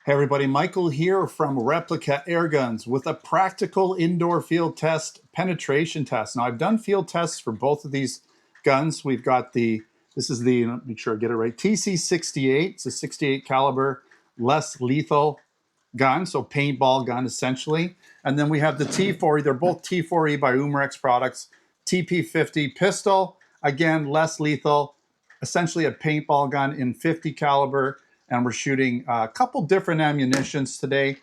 Hey everybody, Michael here from Replica Airguns with a practical indoor field test penetration test. Now I've done field tests for both of these guns. We've got this is the, make sure I get it right, TC68. It's a 68 caliber, less lethal gun, so paintball gun essentially. And then we have the T4E, they're both T4E by Umarex products. TP50 pistol, again, less lethal, essentially a paintball gun in 50 caliber. And we're shooting a couple different ammunitions today.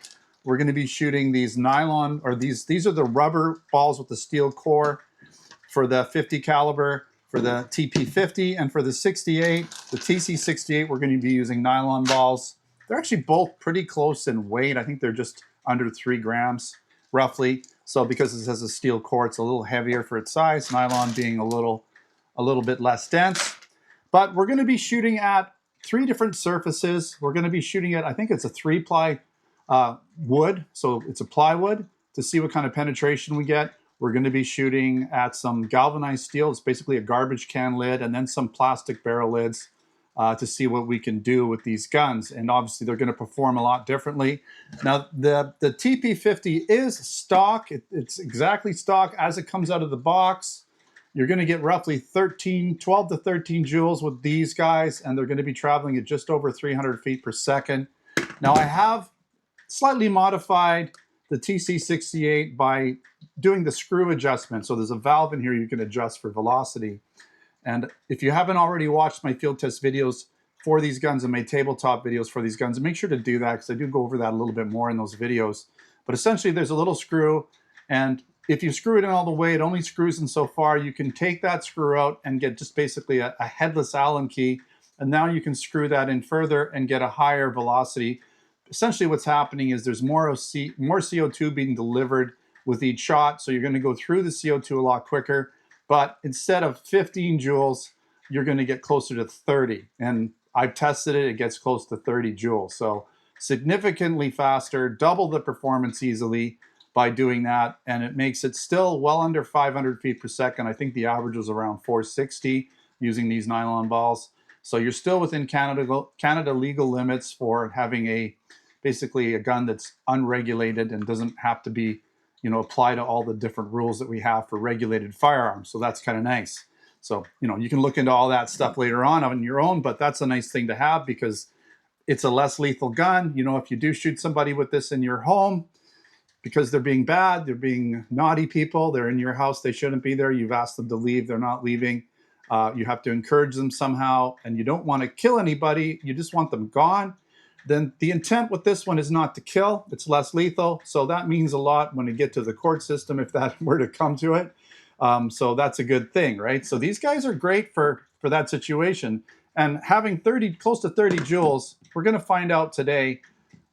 We're going to be shooting these nylon, or these are the rubber balls with the steel core for the 50 caliber, for the TP50, and for the 68, the TC68, we're going to be using nylon balls. They're actually both pretty close in weight. I think they're just under 3 grams, roughly. So because it has a steel core, it's a little heavier for its size, nylon being a little bit less dense. But we're going to be shooting at 3 different surfaces. We're going to be shooting at, I think it's a 3-ply wood, so it's a plywood, to see what kind of penetration we get. We're going to be shooting at some galvanized steel. It's basically a garbage can lid, and then some plastic barrel lids to see what we can do with these guns. And obviously they're going to perform a lot differently. Now the TP50 is stock. It's exactly stock as it comes out of the box. You're going to get roughly 12 to 13 joules with these guys, and they're going to be traveling at just over 300 feet per second. Now I have slightly modified the TC68 by doing the screw adjustment. So there's a valve in here you can adjust for velocity. And if you haven't already watched my field test videos for these guns and my tabletop videos for these guns, make sure to do that because I do go over that a little bit more in those videos. But essentially there's a little screw, and if you screw it in all the way, it only screws in so far. You can take that screw out and get just basically a headless Allen key. And now you can screw that in further and get a higher velocity. Essentially what's happening is there's more CO2 being delivered with each shot. So you're going to go through the CO2 a lot quicker. But instead of 15 joules, you're going to get closer to 30. And I've tested it, it gets close to 30 joules. So significantly faster, double the performance easily by doing that, and it makes it still well under 500 feet per second. I think the average was around 460 using these nylon balls. So you're still within Canada legal limits for having basically a gun that's unregulated and doesn't have to be, apply to all the different rules that we have for regulated firearms. So that's kind of nice. So, you can look into all that stuff later on your own, but that's a nice thing to have because it's a less lethal gun. If you do shoot somebody with this in your home, because they're being bad, they're being naughty people, they're in your house, they shouldn't be there, you've asked them to leave, they're not leaving, you have to encourage them somehow, and you don't want to kill anybody, you just want them gone, then the intent with this one is not to kill, it's less lethal, so that means a lot when you get to the court system, if that were to come to it. So that's a good thing, right? So these guys are great for that situation, and having close to 30 joules, we're going to find out today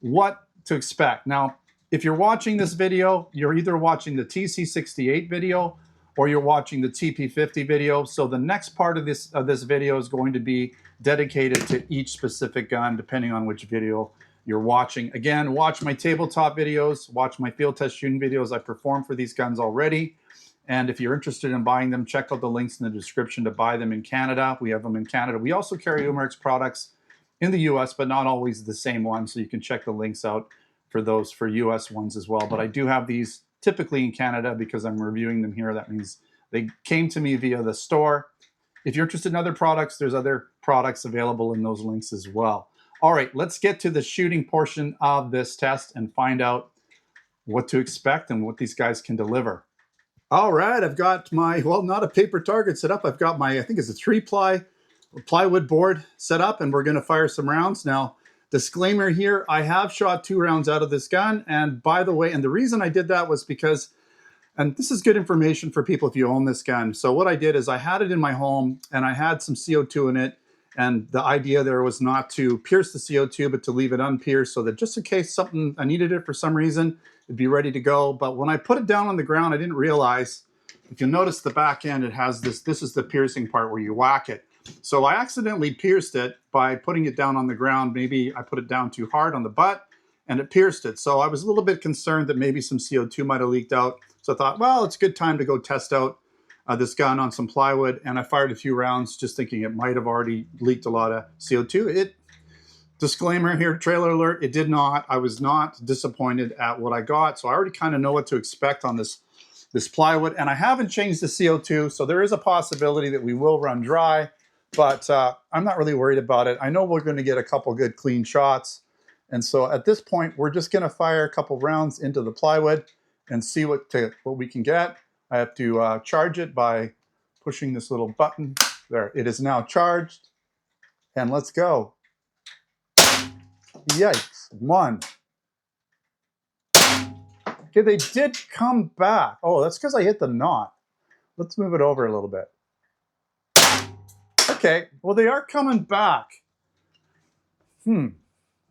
what to expect. Now, if you're watching this video, you're either watching the TC68 video or you're watching the TP50 video. So the next part of this video is going to be dedicated to each specific gun, depending on which video you're watching. Again, watch my tabletop videos, watch my field test shooting videos. I perform for these guns already. And if you're interested in buying them, check out the links in the description to buy them in Canada. We have them in Canada. We also carry Umarex products in the US, but not always the same one. So you can check the links out for those for US ones as well. But I do have these typically in Canada because I'm reviewing them here. That means they came to me via the store. If you're interested in other products, there's other products available in those links as well. All right, let's get to the shooting portion of this test and find out what to expect and what these guys can deliver. All right, I've got my, well, not a paper target set up. I've got my, I think it's a 3-ply plywood board set up, and we're going to fire some rounds. Now, disclaimer here, I have shot 2 rounds out of this gun, and by the way, and the reason I did that was because, and this is good information for people if you own this gun. So what I did is I had it in my home, and I had some CO2 in it, and the idea there was not to pierce the CO2, but to leave it unpierced so that just in case I needed it for some reason, it'd be ready to go. But when I put it down on the ground, I didn't realize, if you notice the back end, it has this is the piercing part where you whack it. So I accidentally pierced it by putting it down on the ground. Maybe I put it down too hard on the butt and it pierced it. So I was a little bit concerned that maybe some CO2 might have leaked out. So I thought, well, it's a good time to go test out this gun on some plywood. And I fired a few rounds just thinking it might have already leaked a lot of CO2. Disclaimer here, trailer alert, it did not. I was not disappointed at what I got. So I already kind of know what to expect on this plywood. And I haven't changed the CO2, so there is a possibility that we will run dry, but I'm not really worried about it. I know we're going to get a couple good clean shots. And so at this point, we're just going to fire a couple rounds into the plywood and see what we can get. I have to charge it by pushing this little button. There, it is now charged. And let's go. Yikes, one. Okay, they did come back. Oh, that's because I hit the knot. Let's move it over a little bit. Okay, well, they are coming back.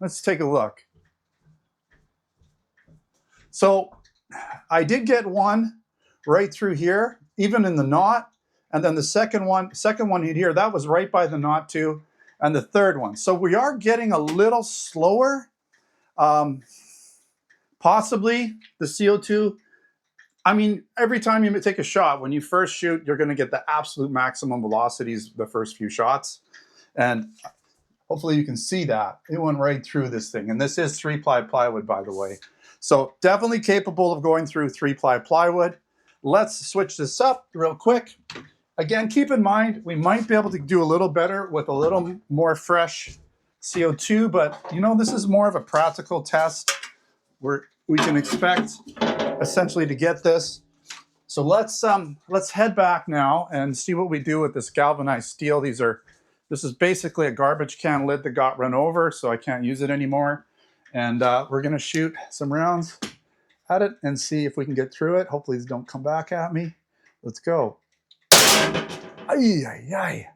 Let's take a look. So I did get one right through here, even in the knot. And then the second one hit here, that was right by the knot too. And the third one. So we are getting a little slower. Possibly the CO2. I mean, every time you take a shot, when you first shoot, you're going to get the absolute maximum velocities the first few shots. And hopefully you can see that. It went right through this thing. And this is 3-ply plywood, by the way. So definitely capable of going through 3-ply plywood. Let's switch this up real quick. Again, keep in mind, we might be able to do a little better with a little more fresh CO2, but you know, this is more of a practical test where we can expect essentially to get this. So let's head back now and see what we do with this galvanized steel. This is basically a garbage can lid that got run over, so I can't use it anymore. And we're gonna shoot some rounds at it and see if we can get through it. Hopefully these don't come back at me. Let's go. Ay, ay, ay.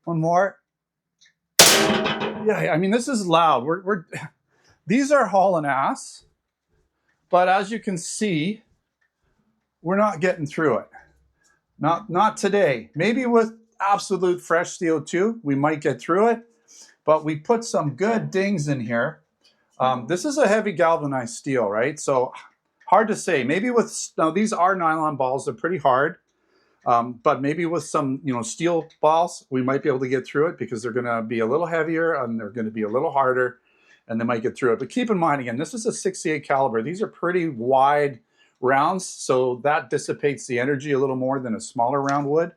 One more. Yeah, I mean, this is loud. These are hauling ass, but as you can see, we're not getting through it. Not today. Maybe with absolute fresh CO2, we might get through it, but we put some good dings in here. This is a heavy galvanized steel, right? So hard to say. Maybe now these are nylon balls, they're pretty hard. But maybe with some, steel balls, we might be able to get through it because they're going to be a little heavier and they're going to be a little harder and they might get through it. But keep in mind, again, this is a 68 caliber. These are pretty wide rounds, so that dissipates the energy a little more than a smaller round would.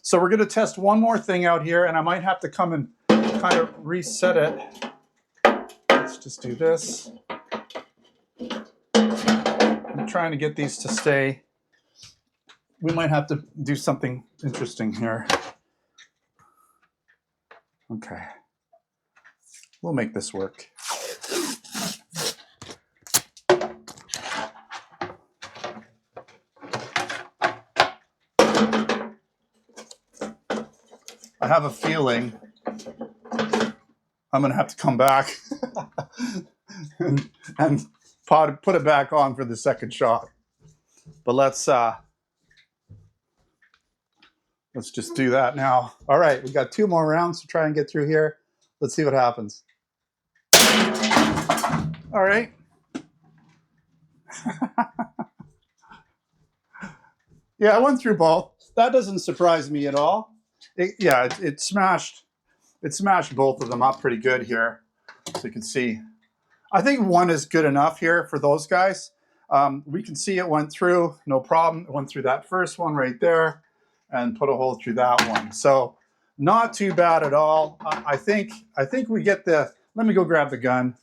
So we're going to test one more thing out here, and I might have to come and kind of reset it. Let's just do this. I'm trying to get these to stay. We might have to do something interesting here. Okay. We'll make this work. I have a feeling I'm going to have to come back and put it back on for the second shot. But let's just do that now. All right, we've got 2 more rounds to try and get through here. Let's see what happens. All right. Yeah, I went through both. That doesn't surprise me at all. It smashed both of them up pretty good here. So you can see. I think one is good enough here for those guys. We can see it went through, no problem. It went through that first one right there and put a hole through that one. So not too bad at all. I think we get the, let me go grab the gun.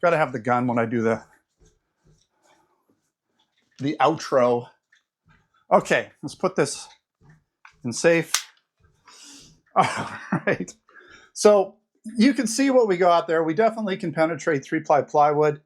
Got to have the gun when I do the outro. Okay, let's put this in safe. All right. So you can see what we got there. We definitely can penetrate 3-ply plywood.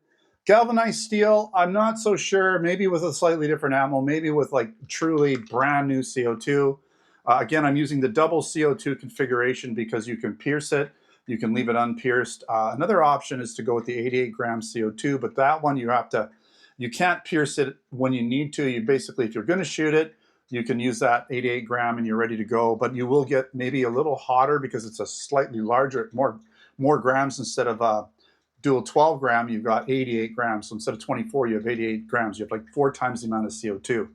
Galvanized steel, I'm not so sure. Maybe with a slightly different ammo, maybe with like truly brand new CO2. Again, I'm using the double CO2 configuration because you can pierce it. You can leave it unpierced. Another option is to go with the 88 gram CO2, but that one you can't pierce it when you need to. You basically, if you're going to shoot it, you can use that 88 gram and you're ready to go, but you will get maybe a little hotter because it's a slightly larger, more grams instead of dual 12 gram, you've got 88 grams. So instead of 24, you have 88 grams. You have like 4 times the amount of CO2.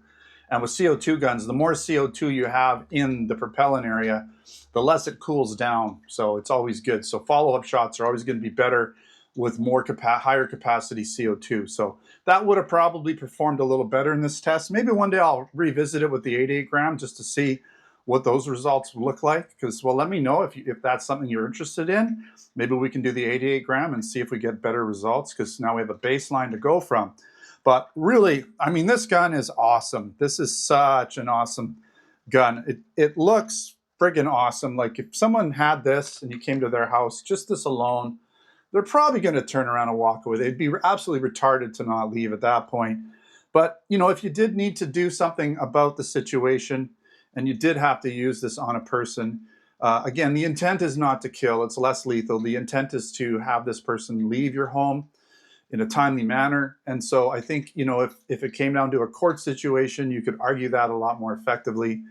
And with CO2 guns, the more CO2 you have in the propellant area, the less it cools down. So it's always good. So follow-up shots are always going to be better with more higher capacity CO2. So that would have probably performed a little better in this test. Maybe one day I'll revisit it with the 88 gram just to see what those results look like. Because, well, let me know if that's something you're interested in. Maybe we can do the 88 gram and see if we get better results, because now we have a baseline to go from. But really, I mean, this gun is awesome. This is such an awesome gun. It looks friggin' awesome. Like if someone had this and you came to their house, just this alone, they're probably going to turn around and walk away. They'd be absolutely retarded to not leave at that point. But, you know, if you did need to do something about the situation and you did have to use this on a person, again, the intent is not to kill. It's less lethal. The intent is to have this person leave your home in a timely manner. And so I think, you know, if it came down to a court situation, you could argue that a lot more effectively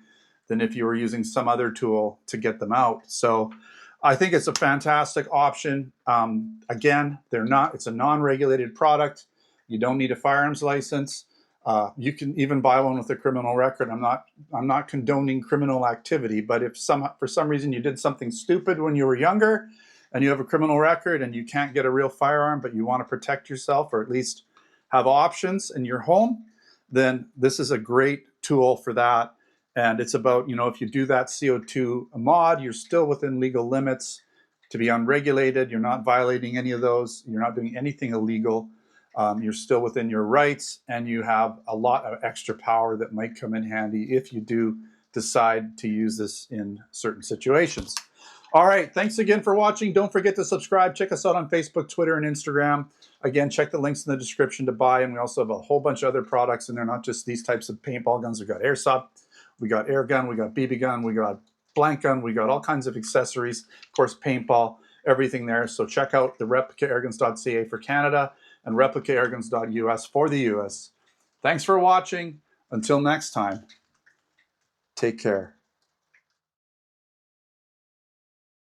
than if you were using some other tool to get them out. So I think it's a fantastic option. Again, it's a non-regulated product. You don't need a firearms license. You can even buy one with a criminal record. I'm not condoning criminal activity, but if for some reason you did something stupid when you were younger and you have a criminal record and you can't get a real firearm, but you want to protect yourself or at least have options in your home, then this is a great tool for that. And it's about, you know, if you do that CO2 mod, you're still within legal limits to be unregulated. You're not violating any of those. You're not doing anything illegal. You're still within your rights, and you have a lot of extra power that might come in handy if you do decide to use this in certain situations. All right, thanks again for watching. Don't forget to subscribe. Check us out on Facebook, Twitter, and Instagram. Again, check the links in the description to buy, and we also have a whole bunch of other products in there, not just these types of paintball guns. We've got airsoft, we got air gun, we got BB gun, we got blank gun, we got all kinds of accessories, of course, paintball, everything there. So check out the Replica Airguns.ca for Canada and Replica Airguns.us for the US. Thanks for watching. Until next time, take care.